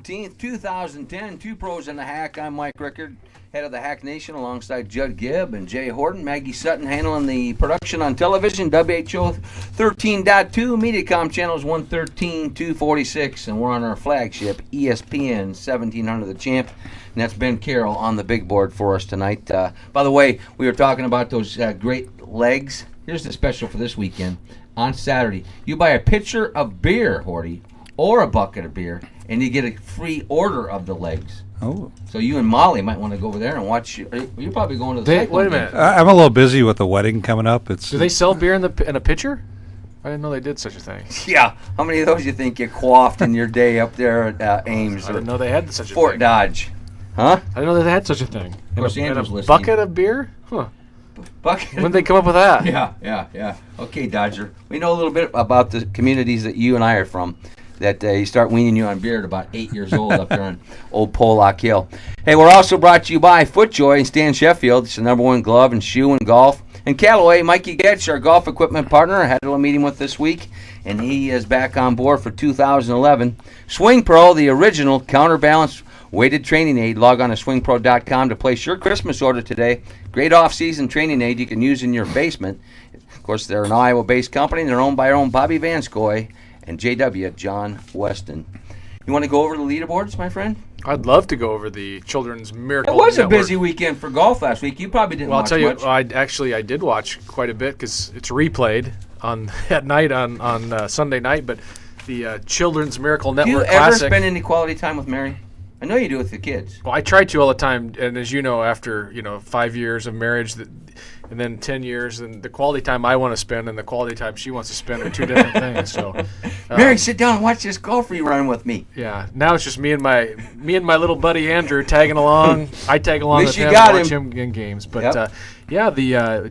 17th, 2010. Two Pros in the Hack. I'm Mike Rickard, head of the Hack Nation, alongside Judd Gibb and Jay Horton. Maggie Sutton handling the production on television, WHO 13.2, Mediacom channels 113, 246, and we're on our flagship, ESPN 1700 The Champ. And that's Ben Carroll on the big board for us tonight. By the way, we were talking about those great legs. Here's the special for this weekend. On Saturday, you buy a pitcher of beer, Horty, or a bucket of beer, and you get a free order of the legs. Oh. So you and Molly might want to go over there and watch. You're probably going to the cycling Wait a game. minute. I'm a little busy with the wedding coming up. Do they sell beer in a pitcher? I didn't know they did such a thing. Yeah. How many of those you think you quaffed in your day up there at Ames I or didn't know they had such a Fort thing. Dodge? Huh? I didn't know they had such a thing. Of course, and Andrew's a listening. bucket of beer? Huh. Bucket. When did they come up with that? Yeah. Okay, Dodger. We know a little bit about the communities that you and I are from. That you start weaning you on beer at about 8 years old up there on Old Pollock Hill. Hey, we're also brought to you by FootJoy and Stan Sheffield. It's the #1 glove and shoe in golf. And Callaway, Mikey Getch, our golf equipment partner, I had a little meeting with this week, and he is back on board for 2011. Swing Pro, the original counterbalance weighted training aid. Log on to swingpro.com to place your Christmas order today. Great off-season training aid you can use in your basement. Of course, they're an Iowa-based company. They're owned by our own Bobby Vanscoy and J.W. John Weston. You want to go over the leaderboards, my friend? I'd love to go over the Children's Miracle It was a Network. busy weekend for golf last week. You probably didn't Well, I'll watch tell you, much. I did watch quite a bit because it's replayed at night on Sunday night. But the Children's Miracle Do you Network ever Classic. spend any quality time with Mary? I know you do with the kids. Well, I try to all the time, and as you know, after 5 years of marriage, and then 10 years, and the quality time I want to spend and the quality time she wants to spend are two different things. So, Mary, sit down and watch this golf rerun with me. yeah, now it's just me and my little buddy Andrew tagging along. I tag along At with least you him, got watch him. him in games. But Yep. the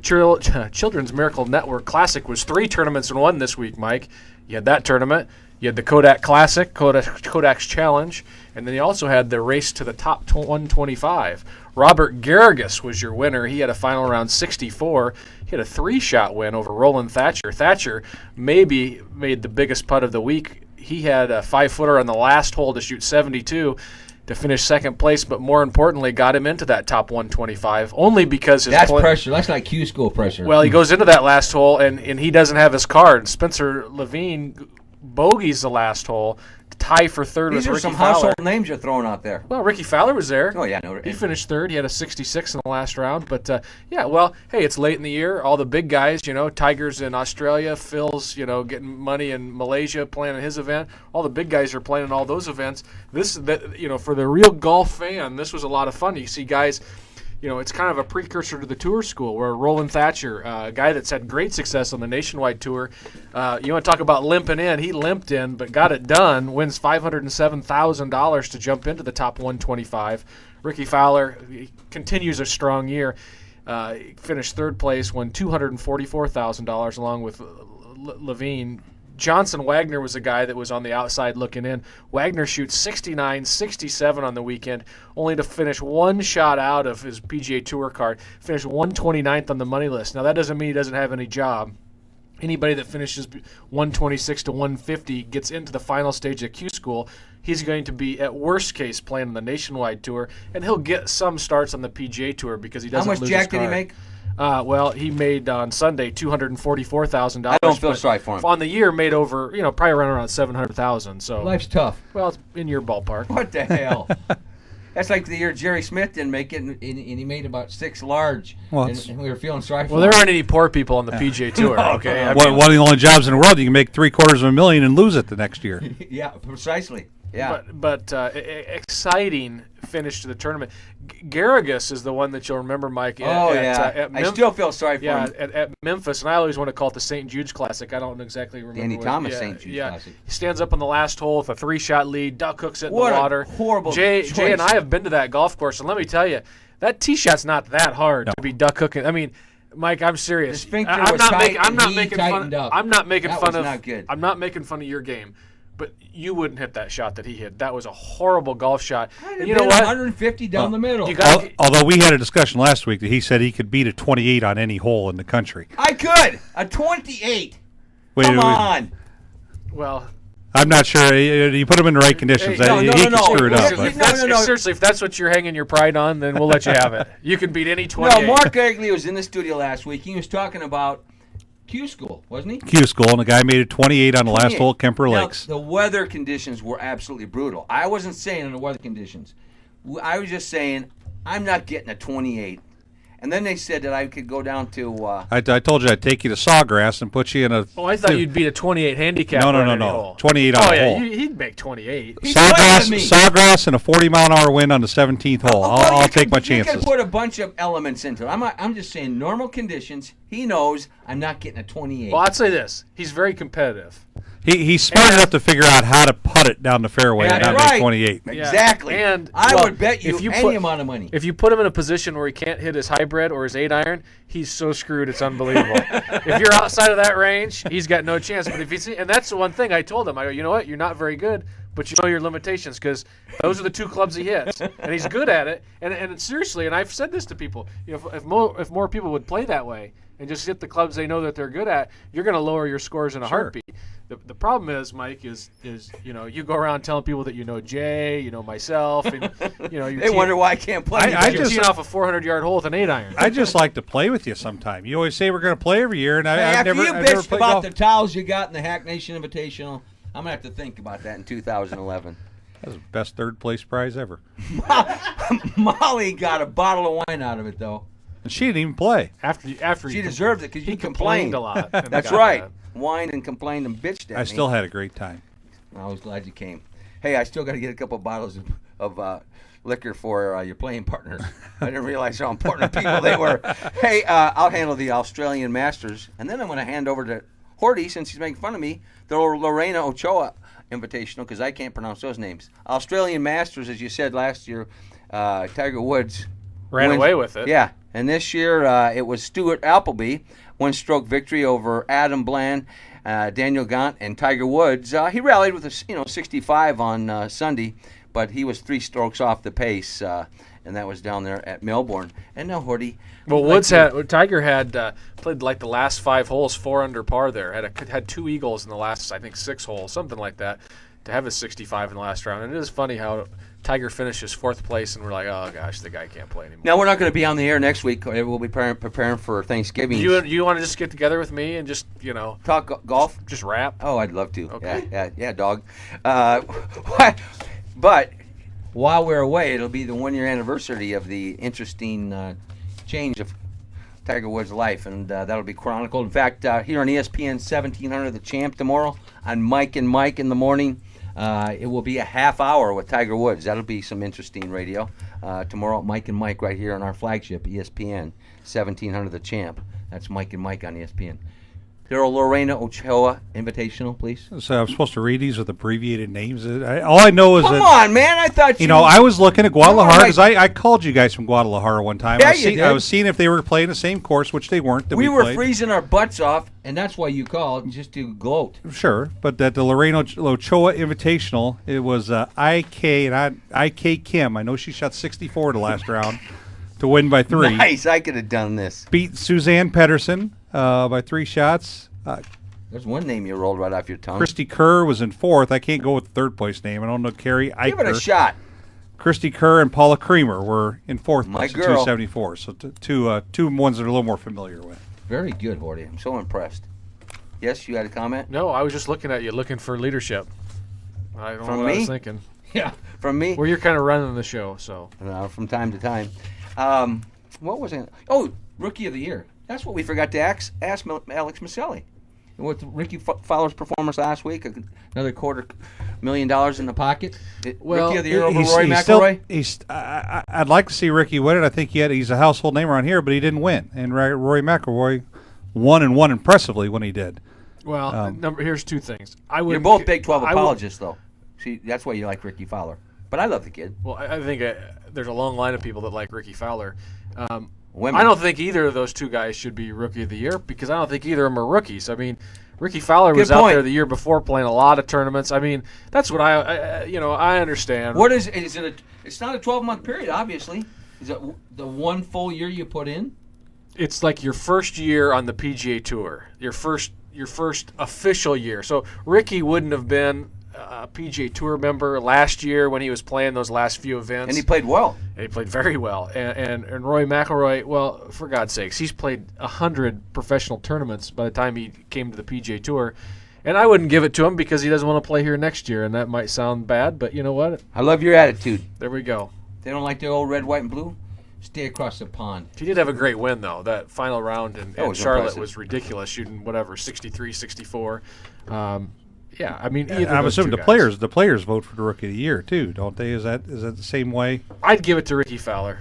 Children's Miracle Network Classic was 3 tournaments in one this week, Mike. You had that tournament. You had the Kodak Classic, Kodak's Challenge, and then you also had the race to the top 125. Robert Garrigus was your winner. He had a final round 64. He had a 3-shot win over Roland Thatcher. Thatcher maybe made the biggest putt of the week. He had a 5-footer on the last hole to shoot 72 to finish second place, but more importantly, got him into that top 125 only because his That's pressure. That's like Q school pressure. Well, he goes into that last hole, and he doesn't have his card. Spencer Levine bogeys the last hole to tie for third These with are Ricky some Fowler. household names you're throwing out there. Well, Ricky Fowler was there. Oh, yeah. No, He finished third. He had a 66 in the last round. But, hey, it's late in the year. All the big guys, Tiger's in Australia, Phil's, getting money in Malaysia playing in his event. All the big guys are playing in all those events. For the real golf fan, this was a lot of fun. You see guys, it's kind of a precursor to the tour school where Roland Thatcher, a guy that's had great success on the Nationwide Tour, you want to talk about limping in. He limped in, but got it done, wins $507,000 to jump into the top 125. Ricky Fowler continues a strong year. Finished third place, won $244,000 along with Levine. Johnson Wagner was a guy that was on the outside looking in. Wagner shoots 69, 67 on the weekend, only to finish one shot out of his PGA Tour card, finished 129th on the money list. Now, that doesn't mean he doesn't have any job. Anybody that finishes 126 to 150 gets into the final stage of Q School. He's going to be, at worst case, playing on the Nationwide Tour, and he'll get some starts on the PGA Tour because he doesn't How much lose jack his did he card. make? Well, he made on Sunday $244,000. I don't feel sorry for him. On the year, made over, probably around $700,000. So, Life's tough. well, it's in your ballpark. What the hell? That's like the year Jerry Smith didn't make it, and he made about 6 large. Well, and we were feeling sorry for Well, him. there aren't any poor people on the PGA Tour. Okay, I one mean, of the only jobs in the world you can make $750,000 and lose it the next year. Yeah, precisely. Yeah. But exciting finish to the tournament. Garrigus is the one that you'll remember, Mike. I still feel sorry for him. At Memphis, and I always want to call it the St. Jude's Classic. I don't exactly remember. Danny Thomas St. Jude's yeah. Classic. He stands up on the last hole with a 3-shot lead. Duck hooks it in What the a water. horrible Jay choice. and I have been to that golf course, and let me tell you, that tee shot's not that hard to be duck hooking. I mean, Mike, I'm serious. The sphincter I'm was not tight making. I'm and not he making tightened fun. up. I'm not making That fun was of. not good. I'm not making fun of your game. But you wouldn't hit that shot that he hit. That was a horrible golf shot. And you know what? 150 down the middle. You got- Although we had a discussion last week that he said he could beat a 28 on any hole in the country. I could. A 28. Wait, Come wait, on. Well, I'm not sure. You put him in the right conditions. Hey, he can screw it up. Seriously, But. seriously, if that's what you're hanging your pride on, then we'll let you have it. You can beat any 28. No, Mark Egley was in the studio last week. He was talking about Q School, wasn't he? Q School, and the guy made it 28 on the last 28. hole at Kemper Now, Lakes. the weather conditions were absolutely brutal. I wasn't saying the weather conditions. I was just saying I'm not getting a 28. And then they said that I could go down to. I told you I'd take you to Sawgrass and put you in a. Oh, I thought you'd beat a 28 handicap. No. 28 on the hole. He'd make 28. Sawgrass and a 40-mile-an-hour wind on the 17th hole. I'll take my chances. You can put a bunch of elements into it. I'm just saying normal conditions. He knows I'm not getting a 28. Well, I'd say this: he's very competitive. He's smart enough to figure out how to putt it down the fairway and not make 28. Exactly. And I would bet you any amount of money. If you put him in a position where he can't hit his hybrid or his 8-iron, he's so screwed it's unbelievable. If you're outside of that range, he's got no chance. But if he's, and that's the one thing I told him. I go, you know what? You're not very good, but you know your limitations because those are the two clubs he hits, and he's good at it. And seriously, and I've said this to people, if more people would play that way and just hit the clubs they know that they're good at, you're going to lower your scores in a heartbeat. The problem is, Mike, is you go around telling people that you know Jay, you know myself, and they wonder why I can't play. You're teeing off a 400-yard hole with an 8-iron. I just like to play with you sometime. You always say we're going to play every year, and I've never bitched played about golf. the towels you got in the Hack Nation Invitational. I'm gonna have to think about that in 2011. That was the best third place prize ever. Molly got a bottle of wine out of it though. And she didn't even play. After she deserved it because you complained a lot. That's right. Whined and complained and bitched at me. I still had a great time. I was glad you came. Hey, I still got to get a couple of bottles of liquor for your playing partners. I didn't realize how important people they were. Hey, I'll handle the Australian Masters, and then I'm going to hand over to Horty, since he's making fun of me, the Lorena Ochoa Invitational, because I can't pronounce those names. Australian Masters, as you said last year, Tiger Woods ran away with it. Yeah, and this year it was Stuart Appleby, one-stroke victory over Adam Bland, Daniel Gaunt, and Tiger Woods. He rallied with a 65 on Sunday, but he was 3 strokes off the pace, and that was down there at Melbourne. And now Horty. Well, Tiger had played like the last 5 holes 4 under par there. Had 2 eagles in the last, I think, 6 holes, something like that, to have a 65 in the last round. And it is funny how Tiger finishes 4th place, and we're like, oh gosh, the guy can't play anymore. Now we're not going to be on the air next week. We'll be preparing for Thanksgiving. You want to just get together with me and just talk golf? Just rap? Oh, I'd love to. Okay. Yeah, dog. But while we're away, it'll be the 1-year anniversary of the interesting change of Tiger Woods' life, and that'll be chronicled. In fact, here on ESPN 1700, The Champ tomorrow on Mike and Mike in the morning. It will be a half hour with Tiger Woods. That'll be some interesting radio. Tomorrow, Mike and Mike right here on our flagship, ESPN 1700 The Champ. That's Mike and Mike on ESPN. Daryl Lorena Ochoa Invitational, please. So I'm supposed to read these with abbreviated names. All I know is Come on, man! I thought I was looking at Guadalajara because I called you guys from Guadalajara one time. Yeah, I was seeing if they were playing the same course, which they weren't. We were freezing our butts off, and that's why you called, just to gloat. Sure, but that the Lorena Ochoa Invitational, it was IK Kim. I know she shot 64 the last round to win by 3. Nice, I could have done this. Beat Suzanne Pedersen by 3 shots. There's one name you rolled right off your tongue. Christy Kerr was in 4th. I can't go with the 3rd place name. I don't know Carrie Eicher. Give it a shot. Christy Kerr and Paula Creamer were in 4th My place at girl. 274. So two ones that are a little more familiar with. Very good, Horty. I'm so impressed. Yes, you had a comment? No, I was just looking at you, looking for leadership. I don't know what I was thinking. Yeah, from me? Well, you're kind of running the show, so. From time to time. What was it? Oh, Rookie of the Year. That's what we forgot to ask Alex Maselli. With Ricky Fowler's performance last week, another $250,000 in the pocket. Rookie of the Year over Rory McIlroy? I'd like to see Ricky win it. I think he's a household name around here, but he didn't win. And Rory McIlroy won impressively when he did. Well, here's 2 things. You're both Big 12 apologists, though. See, that's why you like Ricky Fowler. But I love the kid. Well, I think there's a long line of people that like Ricky Fowler. Women. I don't think either of those 2 guys should be Rookie of the Year because I don't think either of them are rookies. I mean, Ricky Fowler was out there the year before playing a lot of tournaments. I mean, that's what I understand. What is it? It's not a 12-month period, obviously. Is it the one full year you put in? It's like your first year on the PGA Tour, your first official year. So Ricky wouldn't have been a PGA Tour member last year when he was playing those last few events. And he played well. And he played very well. And Rory McIlroy, well, for God's sakes, he's played 100 professional tournaments by the time he came to the PGA Tour. And I wouldn't give it to him because he doesn't want to play here next year, and that might sound bad, but you know what? I love your attitude. There we go. They don't like the old red, white, and blue? Stay across the pond. He did have a great win, though. That final round in was Charlotte impressive. was ridiculous, shooting, 63, 64. Yeah, I mean, either I'm those assuming two the guys. players vote for the rookie of the year too, don't they? Is that the same way? I'd give it to Ricky Fowler.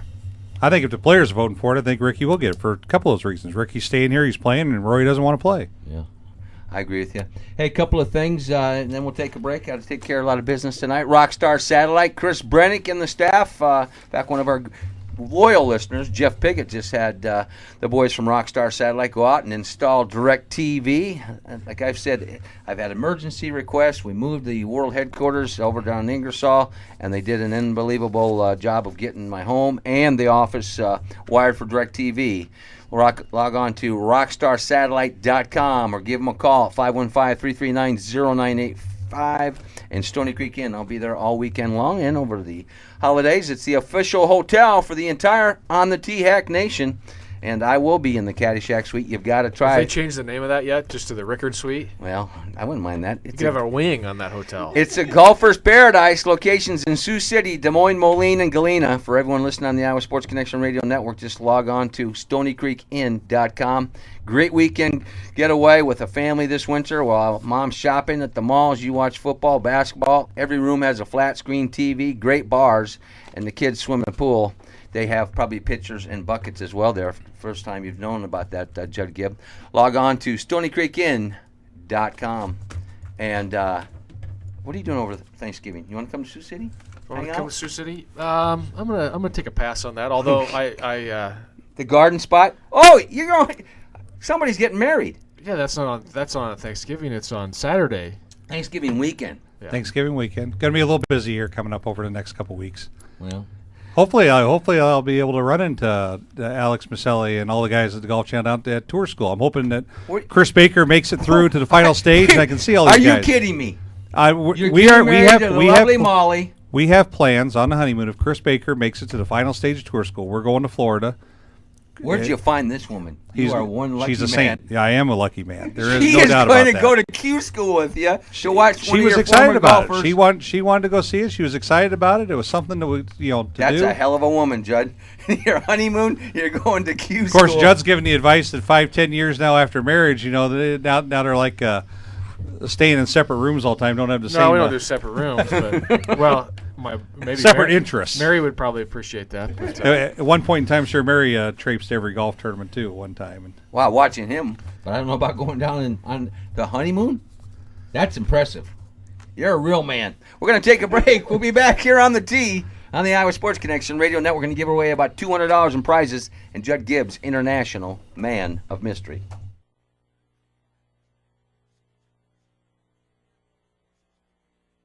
I think if the players are voting for it, I think Ricky will get it for a couple of those reasons. Ricky's staying here, he's playing, and Rory doesn't want to play. Yeah, I agree with you. Hey, a couple of things, and then we'll take a break. Got to take care of a lot of business tonight. Rockstar Satellite, Chris Brennick and the staff. Back one of our loyal listeners, Jeff Piggott, just had the boys from Rockstar Satellite go out and install DirecTV. Like I've said, I've had emergency requests. We moved the world headquarters over down in Ingersoll, and they did an unbelievable job of getting my home and the office wired for DirecTV. Log on to rockstarsatellite.com or give them a call at 515-339-0985 in Stony Creek Inn. I'll be there all weekend long and over the holidays. It's the official hotel for the entire On the T-Hack Nation, and I will be in the Caddyshack Suite. You've got to Have try they it. changed the name of that yet, just to the Rickard Suite? Well, I wouldn't mind that. You It's could have a wing on that hotel. It's a golfer's paradise. Locations in Sioux City, Des Moines, Moline, and Galena. For everyone listening on the Iowa Sports Connection Radio Network, just log on to StonyCreekInn.com. Great weekend getaway with a family this winter while mom's shopping at the malls. You watch football, basketball. Every room has a flat screen TV, great bars, and the kids swim in the pool. They have probably pitchers and buckets as well there. First time you've known about that, Judd Gibb. Log on to StonyCreekInn.com. And what are you doing over Thanksgiving? You want to come to Sioux City? Want Hang to come out? to Sioux City? I'm gonna take a pass on that. Although I The garden spot? Oh, you're going. Somebody's getting married. yeah, that's not on Thanksgiving. It's on Saturday. Thanksgiving weekend. Yeah. Thanksgiving weekend. Going to be a little busy here coming up over the next couple weeks. Well, Hopefully I'll be able to run into Alex Maselli and all the guys at the Golf Channel out at Tour School. I'm hoping that What- Chris Baker makes it through to the final stage and I can see all these are you guys. kidding me? We You're getting married have to the lovely Molly. We have plans on the honeymoon. If Chris Baker makes it to the final stage of Tour School, we're going to Florida. Where'd you find this woman? You are one lucky she's a man. saint. Yeah, I am a lucky man. There is She no is doubt going about to that. go to Q school with you. She'll watch one She of was your excited former about golfers. it. She wanted to go see it. She was excited about it. It was something to That's do. a hell of a woman, Judd. Your honeymoon, you're going to Q Of school. course, Judd's giving the advice that 5-10 years now after marriage, now they're like staying in separate rooms all the time. Don't have the same. No, we don't do separate rooms. But well, maybe Separate Mary, interests. Mary would probably appreciate that. But, At one point in time, sure, Mary traipsed every golf tournament too. At one time, and Wow, watching him. But I don't know about going down on the honeymoon. That's impressive. You're a real man. We're going to take a break. We'll be back here on the tee on the Iowa Sports Connection Radio Network. We're going to give away about $200 in prizes and Judd Gibbs, International Man of Mystery.